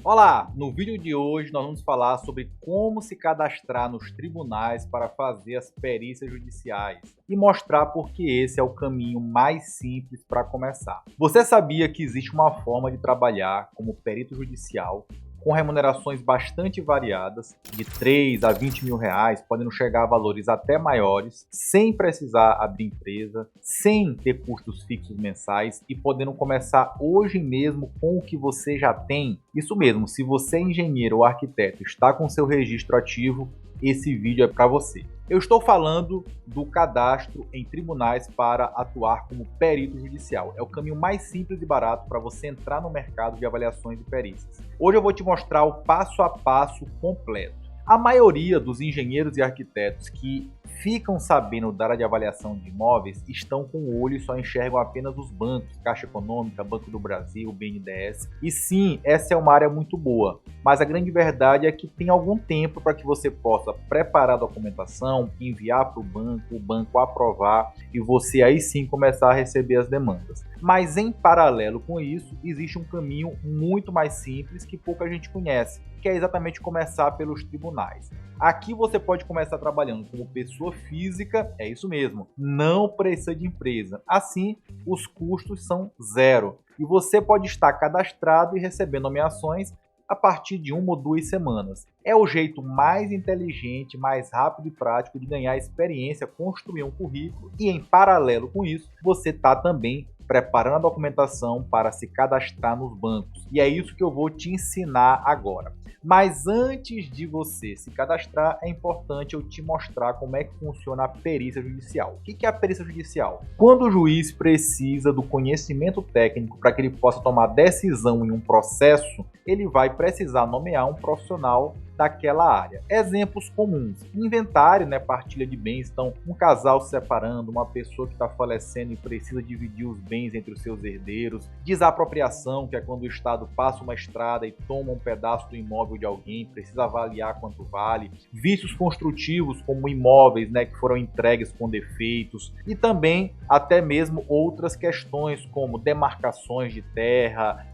Olá! No vídeo de hoje nós vamos falar sobre como se cadastrar nos tribunais para fazer as perícias judiciais e mostrar por que esse é o caminho mais simples para começar. Você sabia que existe uma forma de trabalhar como perito judicial com remunerações bastante variadas, de 3 a 20 mil reais, podendo chegar a valores até maiores, sem precisar abrir empresa, sem ter custos fixos mensais e podendo começar hoje mesmo com o que você já tem? Isso mesmo, se você é engenheiro ou arquiteto, está com seu registro ativo, esse vídeo é para você. Eu estou falando do cadastro em tribunais para atuar como perito judicial. É o caminho mais simples e barato para você entrar no mercado de avaliações de perícias. Hoje eu vou te mostrar o passo a passo completo. A maioria dos engenheiros e arquitetos que ficam sabendo da área de avaliação de imóveis estão com o olho e só enxergam apenas os bancos, Caixa Econômica, Banco do Brasil, BNDES. E sim, essa é uma área muito boa, mas a grande verdade é que tem algum tempo para que você possa preparar a documentação, enviar para o banco aprovar e você aí sim começar a receber as demandas. Mas em paralelo com isso, existe um caminho muito mais simples que pouca gente conhece, que é exatamente começar pelos tribunais. Aqui você pode começar trabalhando como pessoa física, é isso mesmo, não precisa de empresa. Assim, os custos são zero e você pode estar cadastrado e receber nomeações a partir de 1 ou 2 semanas. É o jeito mais inteligente, mais rápido e prático de ganhar experiência, construir um currículo e, em paralelo com isso, você está também preparando a documentação para se cadastrar nos bancos. E é isso que eu vou te ensinar agora. Mas antes de você se cadastrar, é importante eu te mostrar como é que funciona a perícia judicial. O que é a perícia judicial? Quando o juiz precisa do conhecimento técnico para que ele possa tomar decisão em um processo, ele vai precisar nomear um profissional daquela área. Exemplos comuns: inventário, partilha de bens. Então, um casal se separando, uma pessoa que está falecendo e precisa dividir os bens entre os seus herdeiros. Desapropriação, que é quando o Estado passa uma estrada e toma um pedaço do imóvel de alguém, precisa avaliar quanto vale. Vícios construtivos, como imóveis que foram entregues com defeitos. E também até mesmo outras questões, como demarcações de terra,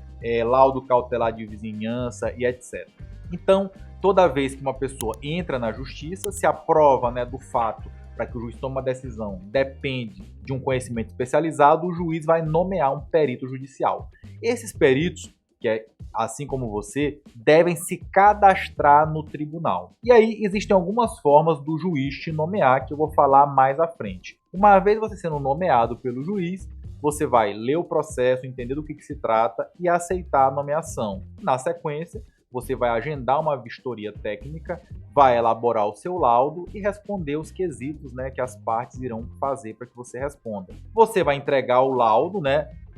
laudo cautelar de vizinhança e etc. Então, toda vez que uma pessoa entra na justiça, se a prova do fato para que o juiz tome uma decisão depende de um conhecimento especializado, o juiz vai nomear um perito judicial. Esses peritos, assim como você, devem se cadastrar no tribunal. E aí existem algumas formas do juiz te nomear, que eu vou falar mais à frente. Uma vez você sendo nomeado pelo juiz, você vai ler o processo, entender do que se trata e aceitar a nomeação. Na sequência, você vai agendar uma vistoria técnica, vai elaborar o seu laudo e responder os quesitos que as partes irão fazer para que você responda. Você vai entregar o laudo,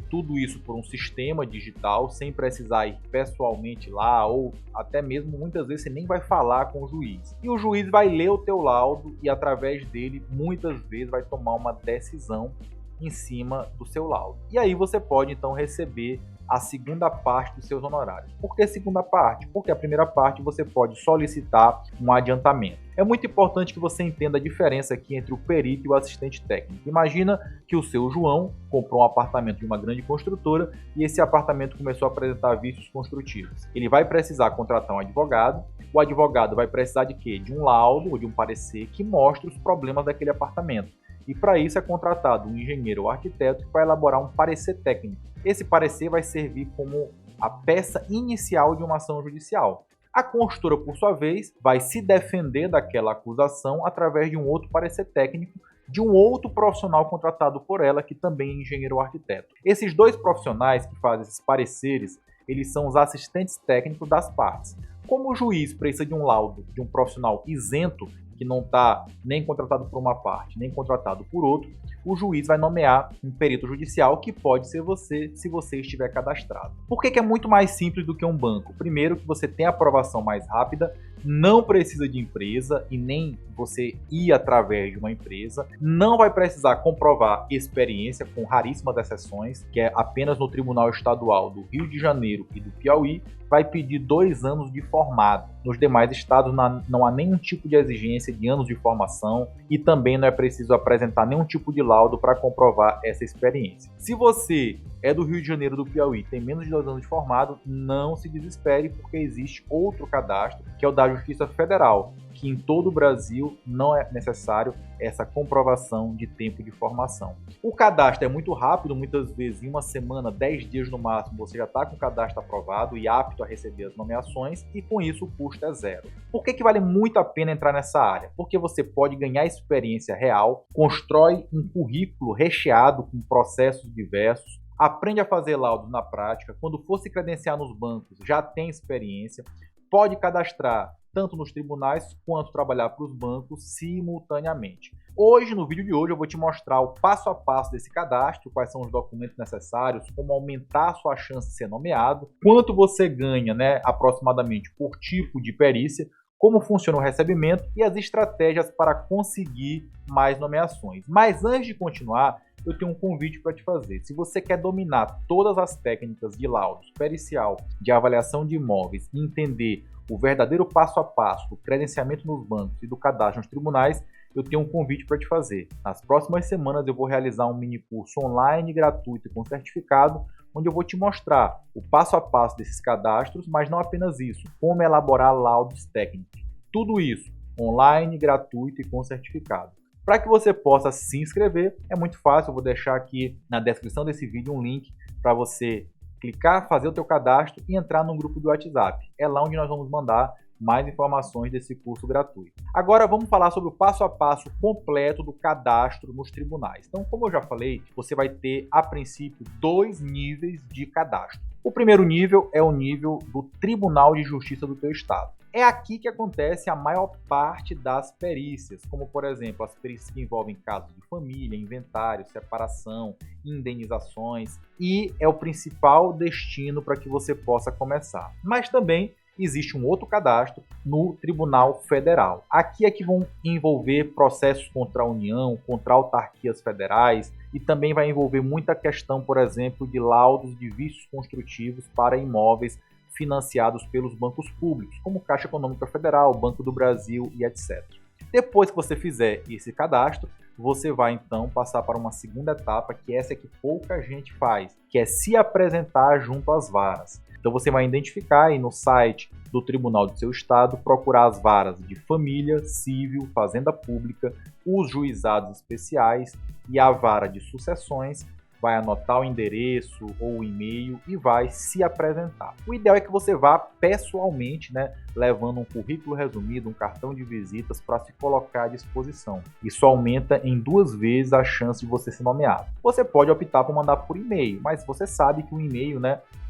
tudo isso por um sistema digital, sem precisar ir pessoalmente lá, ou até mesmo muitas vezes você nem vai falar com o juiz. E o juiz vai ler o teu laudo e através dele muitas vezes vai tomar uma decisão em cima do seu laudo. E aí você pode então receber a segunda parte dos seus honorários. Por que segunda parte? Porque a primeira parte você pode solicitar um adiantamento. É muito importante que você entenda a diferença aqui entre o perito e o assistente técnico. Imagina que o seu João comprou um apartamento de uma grande construtora e esse apartamento começou a apresentar vícios construtivos. Ele vai precisar contratar um advogado. O advogado vai precisar de quê? De um laudo ou de um parecer que mostre os problemas daquele apartamento. E para isso é contratado um engenheiro ou arquiteto que vai elaborar um parecer técnico. Esse parecer vai servir como a peça inicial de uma ação judicial. A construtora, por sua vez, vai se defender daquela acusação através de um outro parecer técnico de um outro profissional contratado por ela, que também é engenheiro ou arquiteto. Esses dois profissionais que fazem esses pareceres, eles são os assistentes técnicos das partes. Como o juiz precisa de um laudo de um profissional isento, que não está nem contratado por uma parte, nem contratado por outro, o juiz vai nomear um perito judicial, que pode ser você, se você estiver cadastrado. Por que é muito mais simples do que um banco? Primeiro, que você tem aprovação mais rápida, não precisa de empresa e nem você ir através de uma empresa, não vai precisar comprovar experiência, com raríssimas exceções, que é apenas no Tribunal Estadual do Rio de Janeiro e do Piauí, vai pedir 2 anos de formado. Nos demais estados não há nenhum tipo de exigência de anos de formação e também não é preciso apresentar nenhum tipo de laudo para comprovar essa experiência. Se você é do Rio de Janeiro, do Piauí, tem menos de 2 anos de formado, não se desespere, porque existe outro cadastro, que é o da Justiça Federal, que em todo o Brasil não é necessário essa comprovação de tempo de formação. O cadastro é muito rápido, muitas vezes em uma semana, 10 dias no máximo, você já está com o cadastro aprovado e apto a receber as nomeações, e com isso o custo é zero. Por que vale muito a pena entrar nessa área? Porque você pode ganhar experiência real, constrói um currículo recheado com processos diversos, aprende a fazer laudos na prática, quando for se credenciar nos bancos já tem experiência, pode cadastrar tanto nos tribunais quanto trabalhar para os bancos simultaneamente. Hoje, no vídeo de hoje, eu vou te mostrar o passo a passo desse cadastro, quais são os documentos necessários, como aumentar a sua chance de ser nomeado, quanto você ganha, aproximadamente por tipo de perícia, como funciona o recebimento e as estratégias para conseguir mais nomeações. Mas antes de continuar, eu tenho um convite para te fazer. Se você quer dominar todas as técnicas de laudos, pericial, de avaliação de imóveis e entender o verdadeiro passo a passo do credenciamento nos bancos e do cadastro nos tribunais, eu tenho um convite para te fazer. Nas próximas semanas eu vou realizar um mini curso online, gratuito e com certificado, onde eu vou te mostrar o passo a passo desses cadastros, mas não apenas isso, como elaborar laudos técnicos. Tudo isso online, gratuito e com certificado. Para que você possa se inscrever, é muito fácil, eu vou deixar aqui na descrição desse vídeo um link para você clicar, fazer o teu cadastro e entrar no grupo do WhatsApp. É lá onde nós vamos mandar mais informações desse curso gratuito. Agora vamos falar sobre o passo a passo completo do cadastro nos tribunais. Então, como eu já falei, você vai ter, a princípio, 2 níveis de cadastro. O primeiro nível é o nível do Tribunal de Justiça do teu estado. É aqui que acontece a maior parte das perícias, como por exemplo as perícias que envolvem casos de família, inventário, separação, indenizações, e é o principal destino para que você possa começar. Mas também existe um outro cadastro no Tribunal Federal. Aqui é que vão envolver processos contra a União, contra autarquias federais, e também vai envolver muita questão, por exemplo, de laudos de vícios construtivos para imóveis financiados pelos bancos públicos, como Caixa Econômica Federal, Banco do Brasil e etc. Depois que você fizer esse cadastro, você vai então passar para uma segunda etapa, que essa é que pouca gente faz, que é se apresentar junto às varas. Então você vai identificar aí no site do Tribunal do seu estado, procurar as varas de família, civil, fazenda pública, os juizados especiais e a vara de sucessões, vai anotar o endereço ou o e-mail e vai se apresentar. O ideal é que você vá pessoalmente, levando um currículo resumido, um cartão de visitas para se colocar à disposição. Isso aumenta em 2 vezes a chance de você ser nomeado. Você pode optar por mandar por e-mail, mas você sabe que o e-mail,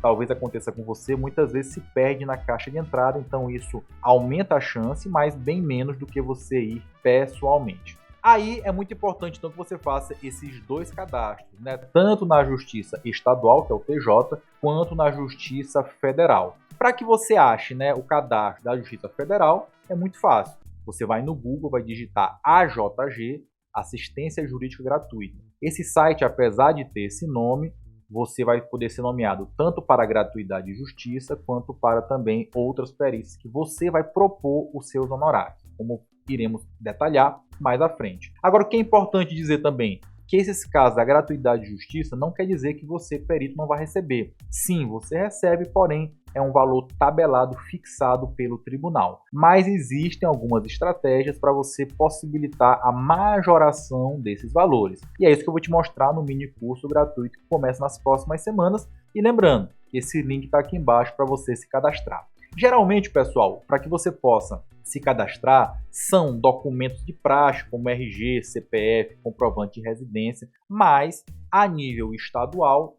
talvez aconteça com você, muitas vezes se perde na caixa de entrada, então isso aumenta a chance, mas bem menos do que você ir pessoalmente. Aí é muito importante então que você faça esses 2 cadastros, tanto na Justiça Estadual, que é o TJ, quanto na Justiça Federal. Para que você ache o cadastro da Justiça Federal, é muito fácil. Você vai no Google, vai digitar AJG, Assistência Jurídica Gratuita. Esse site, apesar de ter esse nome, você vai poder ser nomeado tanto para gratuidade e justiça, quanto para também outras perícias que você vai propor os seus honorários, como iremos detalhar mais à frente. Agora, o que é importante dizer também, que esses casos da gratuidade e justiça não quer dizer que você, perito, não vai receber. Sim, você recebe, porém, é um valor tabelado, fixado pelo tribunal. Mas existem algumas estratégias para você possibilitar a majoração desses valores. E é isso que eu vou te mostrar no mini curso gratuito que começa nas próximas semanas. E lembrando, esse link está aqui embaixo para você se cadastrar. Geralmente, pessoal, para que você possa se cadastrar, são documentos de praxe, como RG, CPF, comprovante de residência, mas a nível estadual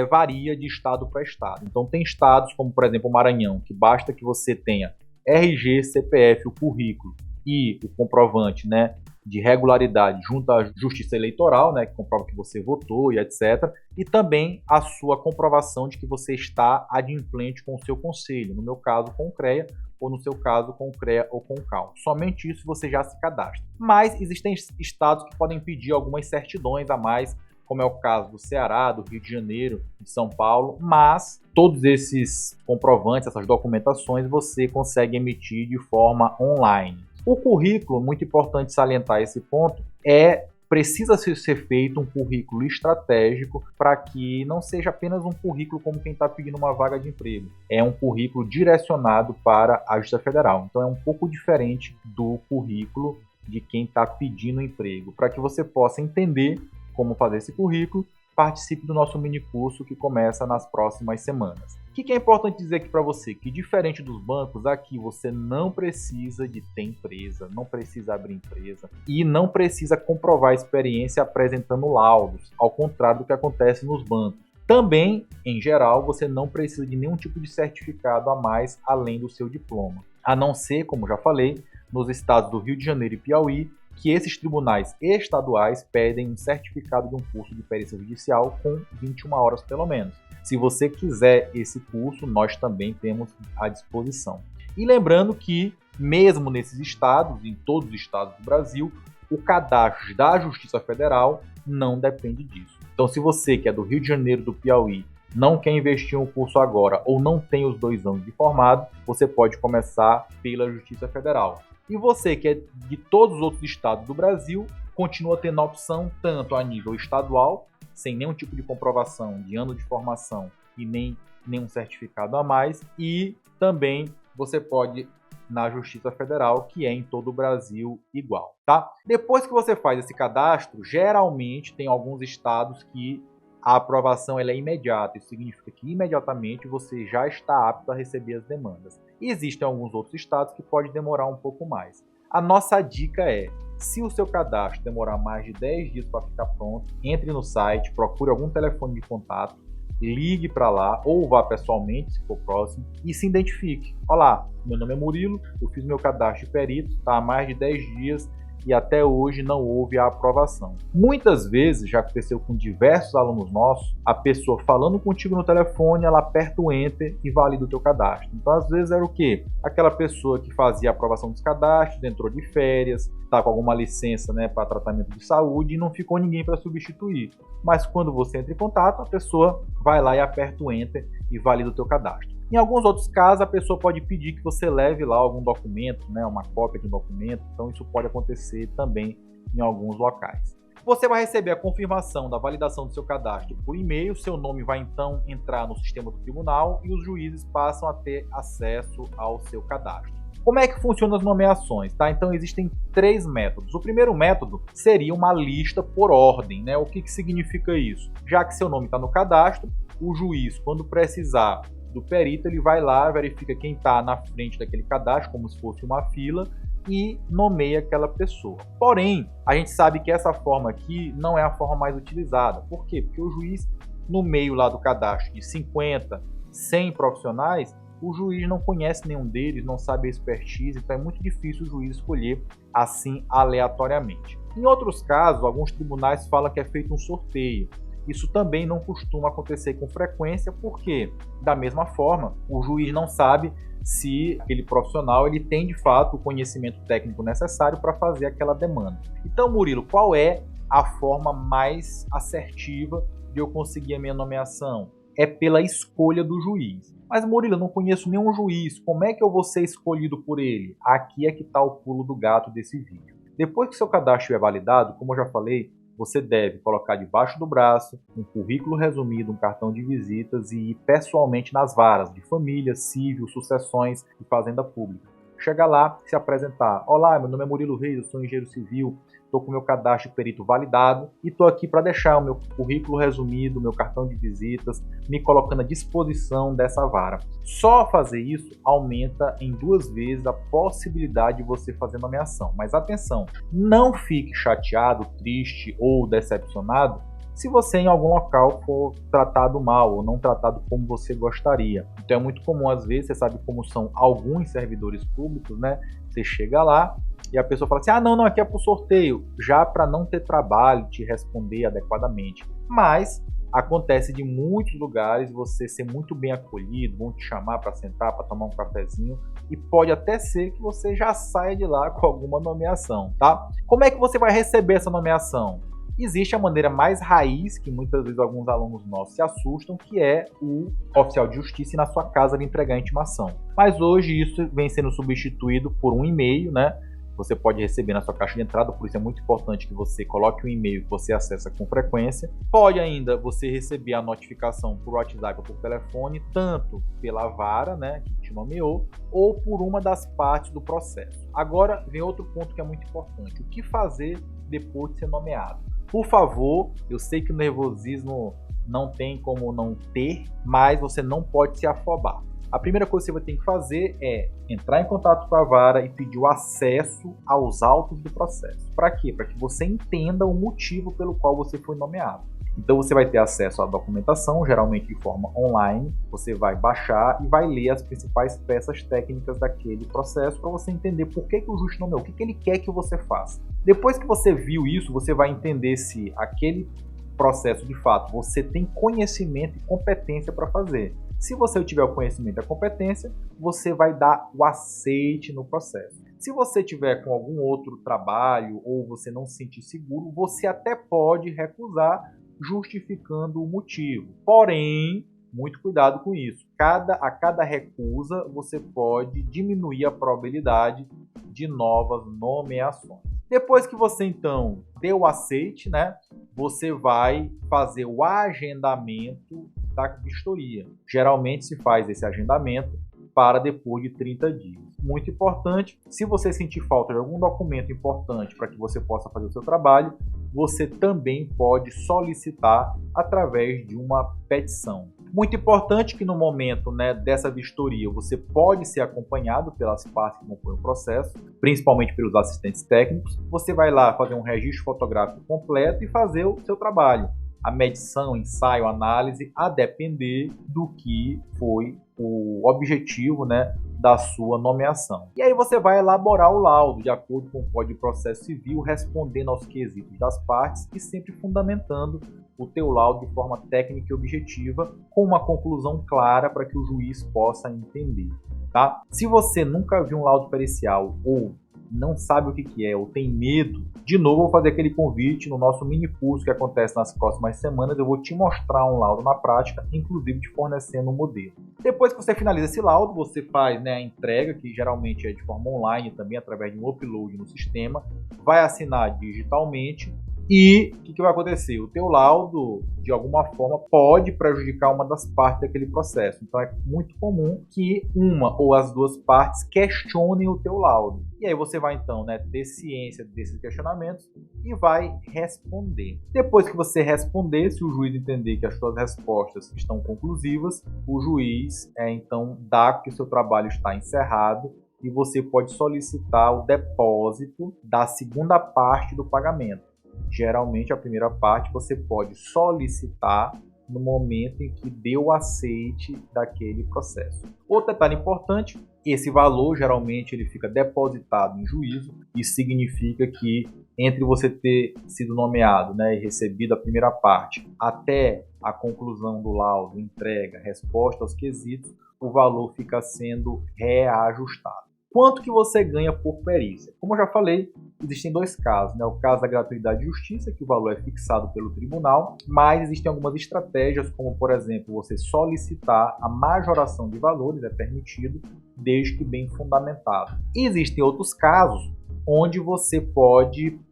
varia de estado para estado. Então tem estados como, por exemplo, o Maranhão, que basta que você tenha RG, CPF, o currículo e o comprovante de regularidade junto à Justiça Eleitoral, que comprova que você votou e etc. E também a sua comprovação de que você está adimplente com o seu conselho, no meu caso com o CREA, ou no seu caso com o CREA ou com o CAL. Somente isso você já se cadastra. Mas existem estados que podem pedir algumas certidões a mais, como é o caso do Ceará, do Rio de Janeiro, de São Paulo, mas todos esses comprovantes, essas documentações, você consegue emitir de forma online. O currículo, muito importante salientar esse ponto, é precisa ser feito um currículo estratégico para que não seja apenas um currículo como quem está pedindo uma vaga de emprego. É um currículo direcionado para a Justiça Federal. Então é um pouco diferente do currículo de quem está pedindo emprego. Para que você possa entender como fazer esse currículo, participe do nosso mini curso que começa nas próximas semanas. O que é importante dizer aqui para você? Que diferente dos bancos, aqui você não precisa de ter empresa, não precisa abrir empresa e não precisa comprovar a experiência apresentando laudos, ao contrário do que acontece nos bancos. Também, em geral, você não precisa de nenhum tipo de certificado a mais além do seu diploma. A não ser, como já falei, nos estados do Rio de Janeiro e Piauí, que esses tribunais estaduais pedem um certificado de um curso de perícia judicial com 21 horas pelo menos. Se você quiser esse curso, nós também temos à disposição. E lembrando que, mesmo nesses estados, em todos os estados do Brasil, o cadastro da Justiça Federal não depende disso. Então, se você que é do Rio de Janeiro, do Piauí, não quer investir em um curso agora ou não tem os 2 anos de formado, você pode começar pela Justiça Federal. E você que é de todos os outros estados do Brasil, continua tendo a opção tanto a nível estadual, sem nenhum tipo de comprovação de ano de formação e nem nenhum certificado a mais, e também você pode na Justiça Federal, que é em todo o Brasil igual, tá? Depois que você faz esse cadastro, geralmente tem alguns estados que a aprovação ela é imediata. Isso significa que imediatamente você já está apto a receber as demandas. E existem alguns outros estados que pode demorar um pouco mais. A nossa dica é, se o seu cadastro demorar mais de 10 dias para ficar pronto, entre no site, procure algum telefone de contato, ligue para lá ou vá pessoalmente, se for próximo, e se identifique. Olá, meu nome é Murilo, eu fiz meu cadastro de perito, está há mais de 10 dias e até hoje não houve a aprovação. Muitas vezes, já aconteceu com diversos alunos nossos, a pessoa falando contigo no telefone, ela aperta o Enter e valida o teu cadastro. Então, às vezes era o quê? Aquela pessoa que fazia a aprovação dos cadastros, entrou de férias, está com alguma licença, né, para tratamento de saúde e não ficou ninguém para substituir. Mas quando você entra em contato, a pessoa vai lá e aperta o Enter e valida o teu cadastro. Em alguns outros casos, a pessoa pode pedir que você leve lá algum documento, né, uma cópia de um documento, então isso pode acontecer também em alguns locais. Você vai receber a confirmação da validação do seu cadastro por e-mail, seu nome vai então entrar no sistema do tribunal e os juízes passam a ter acesso ao seu cadastro. Como é que funcionam as nomeações? Tá? Então existem 3 métodos. O primeiro método seria uma lista por ordem, né? O que significa isso? Já que seu nome está no cadastro, o juiz, quando precisar do perito, ele vai lá, verifica quem está na frente daquele cadastro, como se fosse uma fila, e nomeia aquela pessoa. Porém, a gente sabe que essa forma aqui não é a forma mais utilizada. Por quê? Porque o juiz, no meio lá do cadastro de 50, 100 profissionais, o juiz não conhece nenhum deles, não sabe a expertise, então é muito difícil o juiz escolher assim aleatoriamente. Em outros casos, alguns tribunais falam que é feito um sorteio. Isso também não costuma acontecer com frequência, porque, da mesma forma, o juiz não sabe se aquele profissional ele tem, de fato, o conhecimento técnico necessário para fazer aquela demanda. Então, Murilo, qual é a forma mais assertiva de eu conseguir a minha nomeação? É pela escolha do juiz. Mas, Murilo, eu não conheço nenhum juiz, como é que eu vou ser escolhido por ele? Aqui é que está o pulo do gato desse vídeo. Depois que seu cadastro estiver validado, como eu já falei, você deve colocar debaixo do braço um currículo resumido, um cartão de visitas e ir pessoalmente nas varas de família, civil, sucessões e fazenda pública. Chega lá, se apresentar. Olá, meu nome é Murilo Reis, eu sou engenheiro civil, estou com o meu cadastro de perito validado e estou aqui para deixar o meu currículo resumido, meu cartão de visitas, me colocando à disposição dessa vara. Só fazer isso aumenta em 2 vezes a possibilidade de você fazer nomeação. Mas atenção, não fique chateado, triste ou decepcionado se você em algum local for tratado mal ou não tratado como você gostaria. Então é muito comum, às vezes, você sabe como são alguns servidores públicos, né? Você chega lá e a pessoa fala assim, não, aqui é por sorteio, já para não ter trabalho de responder adequadamente. Mas acontece de muitos lugares você ser muito bem acolhido, vão te chamar para sentar, para tomar um cafezinho, e pode até ser que você já saia de lá com alguma nomeação, tá? Como é que você vai receber essa nomeação? Existe a maneira mais raiz, que muitas vezes alguns alunos nossos se assustam, que é o oficial de justiça ir na sua casa lhe entregar a intimação. Mas hoje isso vem sendo substituído por um e-mail, né? você pode receber na sua caixa de entrada, por isso é muito importante que você coloque um e-mail que você acessa com frequência. Pode ainda você receber a notificação por WhatsApp ou por telefone, tanto pela vara, né, que te nomeou, ou por uma das partes do processo. Agora vem outro ponto que é muito importante: o que fazer depois de ser nomeado? Por favor, eu sei que o nervosismo não tem como não ter, mas você não pode se afobar. A primeira coisa que você vai ter que fazer é entrar em contato com a vara e pedir o acesso aos autos do processo. Para quê? Para que você entenda o motivo pelo qual você foi nomeado. Então você vai ter acesso à documentação, geralmente de forma online. Você vai baixar e vai ler as principais peças técnicas daquele processo para você entender por que o juiz nomeou, o que ele quer que você faça. Depois que você viu isso, você vai entender se aquele processo de fato você tem conhecimento e competência para fazer. Se você tiver o conhecimento e a competência, você vai dar o aceite no processo. Se você tiver com algum outro trabalho ou você não se sentir seguro, você até pode recusar, justificando o motivo. Porém, muito cuidado com isso. A cada recusa, você pode diminuir a probabilidade de novas nomeações. Depois que você, então, deu o aceite, né, você vai fazer o agendamento da vistoria. Geralmente se faz esse agendamento para depois de 30 dias. Muito importante, se você sentir falta de algum documento importante para que você possa fazer o seu trabalho, você também pode solicitar através de uma petição. Muito importante que no momento, né, dessa vistoria você pode ser acompanhado pelas partes que compõem o processo, principalmente pelos assistentes técnicos. Você vai lá fazer um registro fotográfico completo e fazer o seu trabalho. A medição, ensaio, análise, a depender do que foi o objetivo, né, da sua nomeação. E aí você vai elaborar o laudo de acordo com o Código de Processo Civil, respondendo aos quesitos das partes e sempre fundamentando o teu laudo de forma técnica e objetiva, com uma conclusão clara para que o juiz possa entender. Tá? Se você nunca viu um laudo pericial ou não sabe o que é ou tem medo, de novo eu vou fazer aquele convite no nosso mini curso que acontece nas próximas semanas. Eu vou te mostrar um laudo na prática, inclusive te fornecendo um modelo. Depois que você finaliza esse laudo, você faz, né, a entrega, que geralmente é de forma online também, através de um upload no sistema, vai assinar digitalmente. E o que vai acontecer? O teu laudo, de alguma forma, pode prejudicar uma das partes daquele processo. Então é muito comum que uma ou as duas partes questionem o teu laudo. E aí você vai então, né, ter ciência desses questionamentos e vai responder. Depois que você responder, se o juiz entender que as suas respostas estão conclusivas, o juiz então dá que o seu trabalho está encerrado e você pode solicitar o depósito da segunda parte do pagamento. Geralmente a primeira parte você pode solicitar no momento em que deu o aceite daquele processo. Outro detalhe importante, esse valor geralmente ele fica depositado em juízo. Isso significa que entre você ter sido nomeado, né, e recebido a primeira parte até a conclusão do laudo, entrega, resposta aos quesitos, o valor fica sendo reajustado. Quanto que você ganha por perícia? Como eu já falei, existem dois casos, né? O caso da gratuidade de justiça, que o valor é fixado pelo tribunal, mas existem algumas estratégias, como por exemplo, você solicitar a majoração de valores, é permitido, desde que bem fundamentado. E existem outros casos onde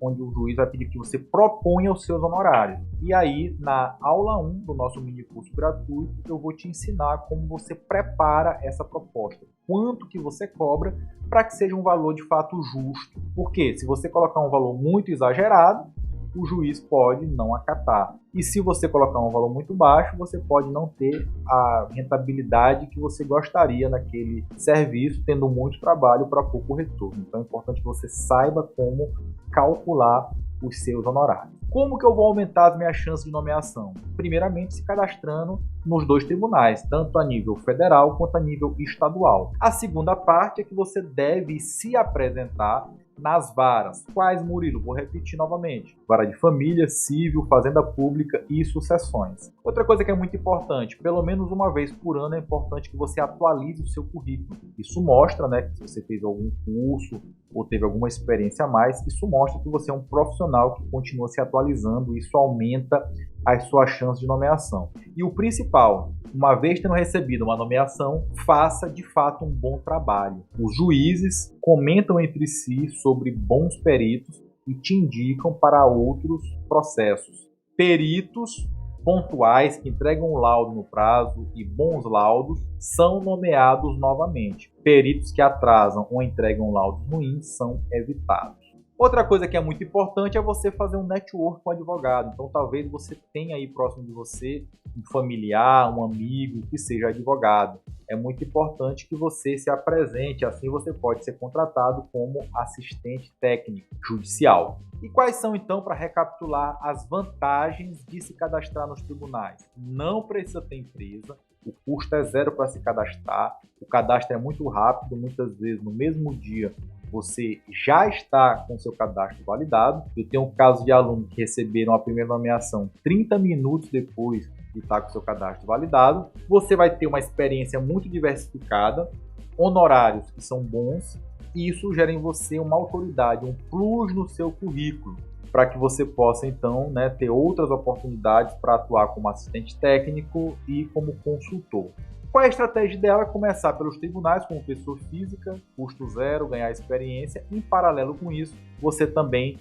onde o juiz vai pedir que você proponha os seus honorários. E aí, na aula 1 do nosso mini curso gratuito, eu vou te ensinar como você prepara essa proposta. Quanto que você cobra para que seja um valor de fato justo. Porque se você colocar um valor muito exagerado, o juiz pode não acatar. E se você colocar um valor muito baixo, você pode não ter a rentabilidade que você gostaria naquele serviço, tendo muito trabalho para pouco retorno. Então é importante que você saiba como calcular os seus honorários. Como que eu vou aumentar as minhas chances de nomeação? Primeiramente, se cadastrando nos dois tribunais, tanto a nível federal quanto a nível estadual. A segunda parte é que você deve se apresentar nas varas. Quais, Murilo? Vou repetir novamente. Vara de família, civil, fazenda pública e sucessões. Outra coisa que é muito importante, pelo menos uma vez por ano é importante que você atualize o seu currículo. Isso mostra, né, que se você fez algum curso ou teve alguma experiência a mais, isso mostra que você é um profissional que continua se atualizando. Isso aumenta as suas chances de nomeação. E o principal, uma vez tendo recebido uma nomeação, faça de fato um bom trabalho. Os juízes comentam entre si sobre sobre bons peritos e te indicam para outros processos. Peritos pontuais que entregam laudo no prazo e bons laudos são nomeados novamente. Peritos que atrasam ou entregam laudos ruins são evitados. Outra coisa que é muito importante é você fazer um network com o advogado. Então, talvez você tenha aí próximo de você um familiar, um amigo que seja advogado. É muito importante que você se apresente, assim você pode ser contratado como assistente técnico judicial. E quais são, então, para recapitular, as vantagens de se cadastrar nos tribunais? Não precisa ter empresa, o custo é zero para se cadastrar, o cadastro é muito rápido, muitas vezes no mesmo dia você já está com seu cadastro validado. Eu tenho um caso de alunos que receberam a primeira nomeação 30 minutos depois de estar com seu cadastro validado. Você vai ter uma experiência muito diversificada, honorários que são bons, e isso gera em você uma autoridade, um plus no seu currículo, para que você possa então, ter outras oportunidades para atuar como assistente técnico e como consultor. Qual é a estratégia dela? Começar pelos tribunais como pessoa física, custo zero, ganhar experiência. Em paralelo com isso, você também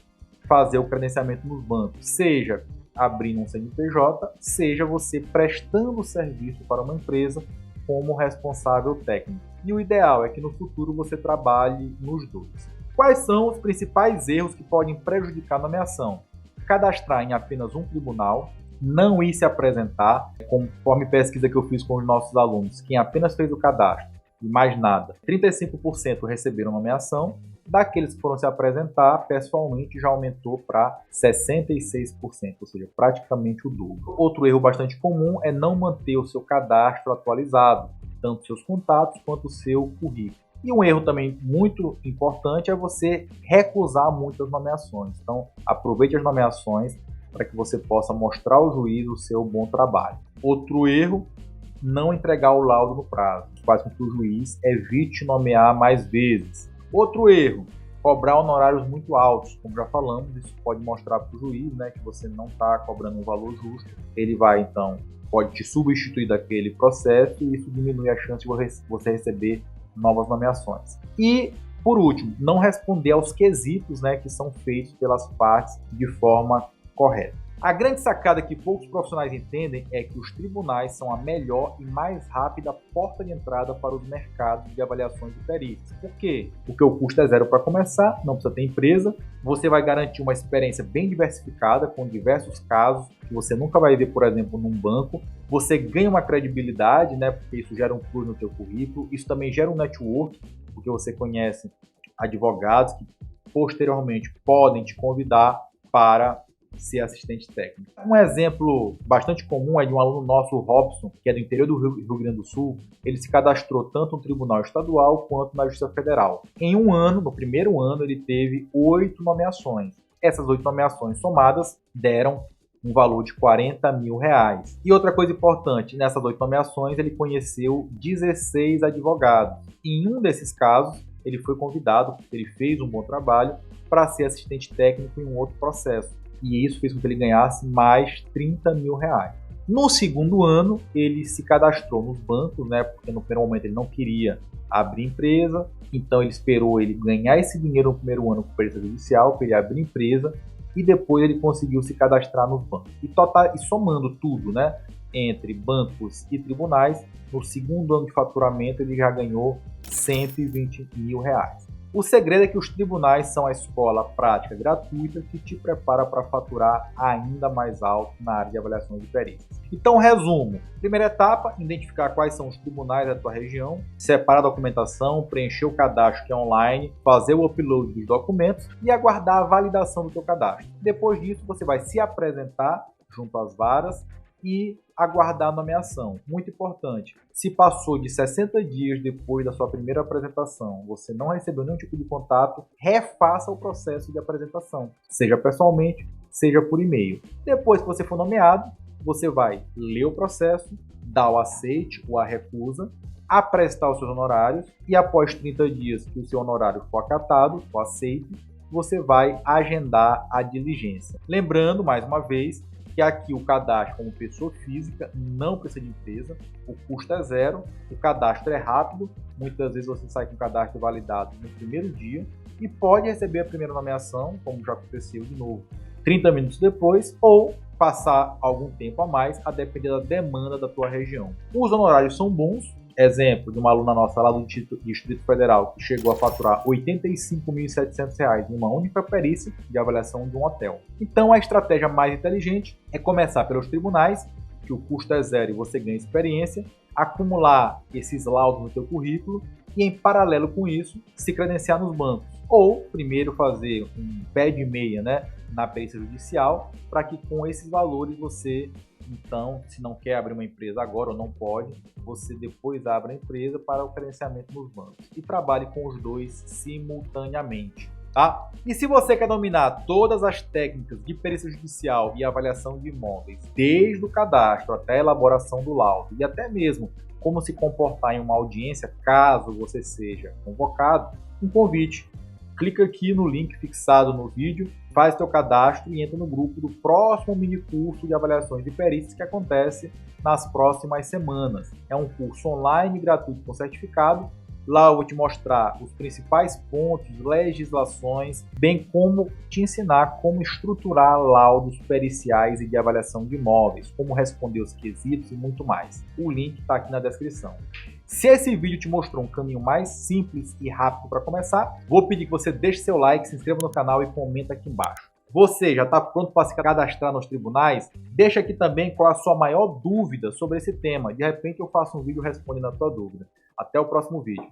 fazer o credenciamento nos bancos, seja abrindo um CNPJ, seja você prestando serviço para uma empresa como responsável técnico. E o ideal é que no futuro você trabalhe nos dois. Quais são os principais erros que podem prejudicar a nomeação? Cadastrar em apenas um tribunal, não ir se apresentar, conforme pesquisa que eu fiz com os nossos alunos, quem apenas fez o cadastro e mais nada, 35% receberam nomeação, daqueles que foram se apresentar, pessoalmente já aumentou para 66%, ou seja, praticamente o dobro. Outro erro bastante comum é não manter o seu cadastro atualizado, tanto seus contatos quanto o seu currículo. E um erro também muito importante é você recusar muitas nomeações. Então, aproveite as nomeações para que você possa mostrar ao juiz o seu bom trabalho. Outro erro, não entregar o laudo no prazo, faz com que o juiz evite nomear mais vezes. Outro erro, cobrar honorários muito altos. Como já falamos, isso pode mostrar para o juiz que você não está cobrando um valor justo. Ele vai, então, pode te substituir daquele processo e isso diminui a chance de você receber novas nomeações. E, por último, não responder aos quesitos que são feitos pelas partes de forma correta. A grande sacada que poucos profissionais entendem é que os tribunais são a melhor e mais rápida porta de entrada para os mercados de avaliações de perícias. Por quê? Porque o custo é zero para começar, não precisa ter empresa, você vai garantir uma experiência bem diversificada, com diversos casos que você nunca vai ver, por exemplo, num banco. Você ganha uma credibilidade, porque isso gera um plus no seu currículo, isso também gera um network, porque você conhece advogados que posteriormente podem te convidar para ser assistente técnico. Um exemplo bastante comum é de um aluno nosso, o Robson, que é do interior do Rio Grande do Sul. Ele se cadastrou tanto no Tribunal Estadual quanto na Justiça Federal. Em um ano, no primeiro ano, ele teve 8 nomeações. Essas 8 nomeações somadas deram um valor de R$40 mil. E outra coisa importante, nessas 8 nomeações ele conheceu 16 advogados. Em um desses casos, ele foi convidado, porque ele fez um bom trabalho, para ser assistente técnico em um outro processo. E isso fez com que ele ganhasse mais R$30 mil. No segundo ano, ele se cadastrou nos bancos, porque no primeiro momento ele não queria abrir empresa, então ele esperou ele ganhar esse dinheiro no primeiro ano com perícia judicial, para ele abrir empresa, e depois ele conseguiu se cadastrar nos bancos. E somando tudo, entre bancos e tribunais, no segundo ano de faturamento ele já ganhou R$120 mil. O segredo é que os tribunais são a escola prática gratuita que te prepara para faturar ainda mais alto na área de avaliação de perícias. Então, resumo. Primeira etapa, identificar quais são os tribunais da tua região, separar a documentação, preencher o cadastro que é online, fazer o upload dos documentos e aguardar a validação do teu cadastro. Depois disso, você vai se apresentar junto às varas e aguardar a nomeação. Muito importante, se passou de 60 dias depois da sua primeira apresentação, você não recebeu nenhum tipo de contato, refaça o processo de apresentação, seja pessoalmente, seja por e-mail. Depois que você for nomeado, você vai ler o processo, dar o aceite ou a recusa, aprestar os seus honorários e após 30 dias que o seu honorário for acatado, for aceito, você vai agendar a diligência. Lembrando, mais uma vez, que que aqui o cadastro como pessoa física não precisa de empresa, o custo é zero, o cadastro é rápido, muitas vezes você sai com o cadastro validado no primeiro dia e pode receber a primeira nomeação, como já aconteceu de novo, 30 minutos depois, ou passar algum tempo a mais, a depender da demanda da tua região. Os honorários são bons. Exemplo de uma aluna nossa lá do Distrito Federal que chegou a faturar R$ 85.700 em uma única perícia de avaliação de um hotel. Então a estratégia mais inteligente é começar pelos tribunais, que o custo é zero e você ganha experiência, acumular esses laudos no teu currículo e, em paralelo com isso, se credenciar nos bancos. Ou primeiro fazer um pé de meia, né, na perícia judicial, para que com esses valores você, então, se não quer abrir uma empresa agora ou não pode, você depois abre a empresa para o credenciamento nos bancos e trabalhe com os dois simultaneamente. Tá? E se você quer dominar todas as técnicas de perícia judicial e avaliação de imóveis, desde o cadastro até a elaboração do laudo e até mesmo como se comportar em uma audiência caso você seja convocado, um convite. Clica aqui no link fixado no vídeo, faz teu cadastro e entra no grupo do próximo mini curso de avaliações de perícias que acontece nas próximas semanas. É um curso online gratuito com certificado. Lá eu vou te mostrar os principais pontos, legislações, bem como te ensinar como estruturar laudos periciais e de avaliação de imóveis, como responder os quesitos e muito mais. O link está aqui na descrição. Se esse vídeo te mostrou um caminho mais simples e rápido para começar, vou pedir que você deixe seu like, se inscreva no canal e comenta aqui embaixo. Você já está pronto para se cadastrar nos tribunais? Deixa aqui também qual a sua maior dúvida sobre esse tema. De repente eu faço um vídeo respondendo a tua dúvida. Até o próximo vídeo.